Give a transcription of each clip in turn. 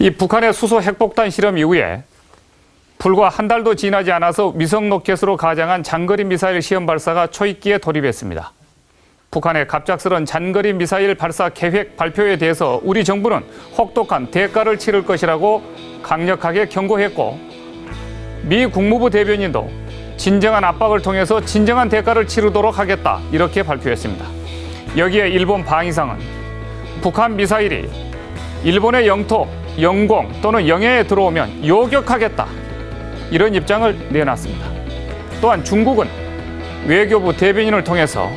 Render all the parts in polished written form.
이 북한의 수소 핵폭탄 실험 이후에 불과 한 달도 지나지 않아서 위성 로켓으로 가장한 장거리 미사일 시험 발사가 초입기에 돌입했습니다. 북한의 갑작스런 장거리 미사일 발사 계획 발표에 대해서 우리 정부는 혹독한 대가를 치를 것이라고 강력하게 경고했고, 미 국무부 대변인도 진정한 압박을 통해서 진정한 대가를 치르도록 하겠다, 이렇게 발표했습니다. 여기에 일본 방위상은 북한 미사일이 일본의 영토, 영공 또는 영해에 들어오면 요격하겠다, 이런 입장을 내놨습니다. 또한 중국은 외교부 대변인을 통해서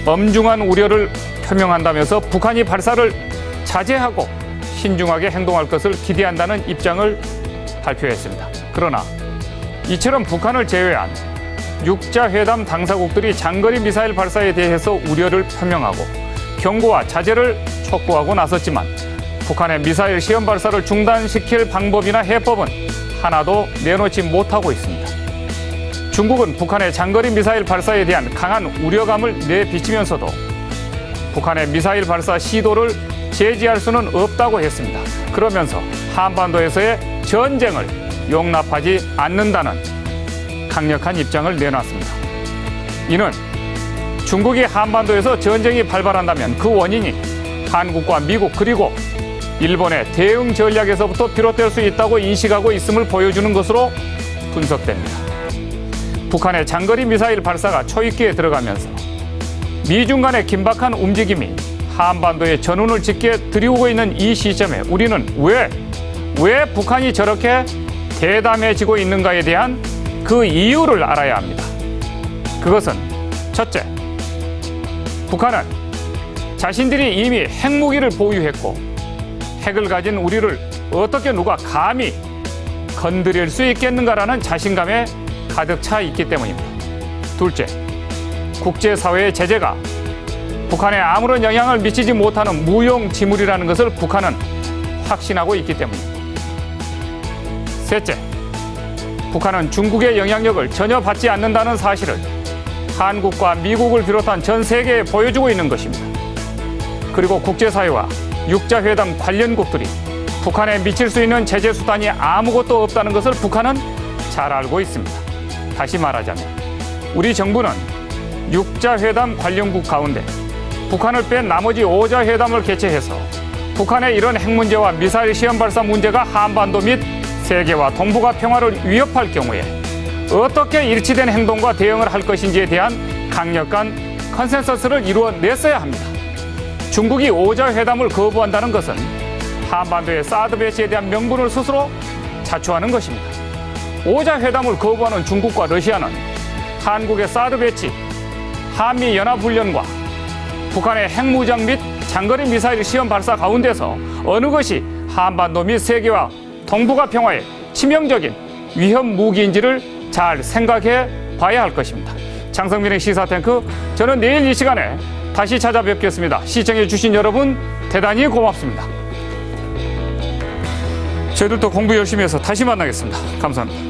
엄중한 우려를 표명한다면서 북한이 발사를 자제하고 신중하게 행동할 것을 기대한다는 입장을 발표했습니다. 그러나 이처럼 북한을 제외한 육자회담 당사국들이 장거리 미사일 발사에 대해서 우려를 표명하고 경고와 자제를 촉구하고 나섰지만 북한의 미사일 시험 발사를 중단시킬 방법이나 해법은 하나도 내놓지 못하고 있습니다. 중국은 북한의 장거리 미사일 발사에 대한 강한 우려감을 내비치면서도 북한의 미사일 발사 시도를 제지할 수는 없다고 했습니다. 그러면서 한반도에서의 전쟁을 용납하지 않는다는 강력한 입장을 내놨습니다. 이는 중국이 한반도에서 전쟁이 발발한다면 그 원인이 한국과 미국 그리고 일본의 대응 전략에서부터 비롯될 수 있다고 인식하고 있음을 보여주는 것으로 분석됩니다. 북한의 장거리 미사일 발사가 초입기에 들어가면서 미중 간의 긴박한 움직임이 한반도의 전운을 짙게 들이우고 있는 이 시점에 우리는 왜 북한이 저렇게 대담해지고 있는가에 대한 그 이유를 알아야 합니다. 그것은 첫째, 북한은 자신들이 이미 핵무기를 보유했고 핵을 가진 우리를 어떻게 누가 감히 건드릴 수 있겠는가라는 자신감에 가득 차 있기 때문입니다. 둘째, 국제사회의 제재가 북한에 아무런 영향을 미치지 못하는 무용지물이라는 것을 북한은 확신하고 있기 때문입니다. 셋째, 북한은 중국의 영향력을 전혀 받지 않는다는 사실을 한국과 미국을 비롯한 전 세계에 보여주고 있는 것입니다. 그리고 국제사회와 육자회담 관련국들이 북한에 미칠 수 있는 제재 수단이 아무것도 없다는 것을 북한은 잘 알고 있습니다. 다시 말하자면 우리 정부는 육자회담 관련국 가운데 북한을 뺀 나머지 5자회담을 개최해서 북한의 이런 핵 문제와 미사일 시험 발사 문제가 한반도 및 세계와 동북아 평화를 위협할 경우에 어떻게 일치된 행동과 대응을 할 것인지에 대한 강력한 컨센서스를 이루어냈어야 합니다. 중국이 5자회담을 거부한다는 것은 한반도의 사드 배치에 대한 명분을 스스로 자초하는 것입니다. 5자회담을 거부하는 중국과 러시아는 한국의 사드 배치, 한미연합훈련과 북한의 핵무장 및 장거리 미사일 시험 발사 가운데서 어느 것이 한반도 및 세계와 동북아 평화에 치명적인 위험 무기인지를 잘 생각해 봐야 할 것입니다. 장성민의 시사탱크, 저는 내일 이 시간에 다시 찾아뵙겠습니다. 시청해 주신 여러분 대단히 고맙습니다. 저희들도 공부 열심히 해서 다시 만나겠습니다. 감사합니다.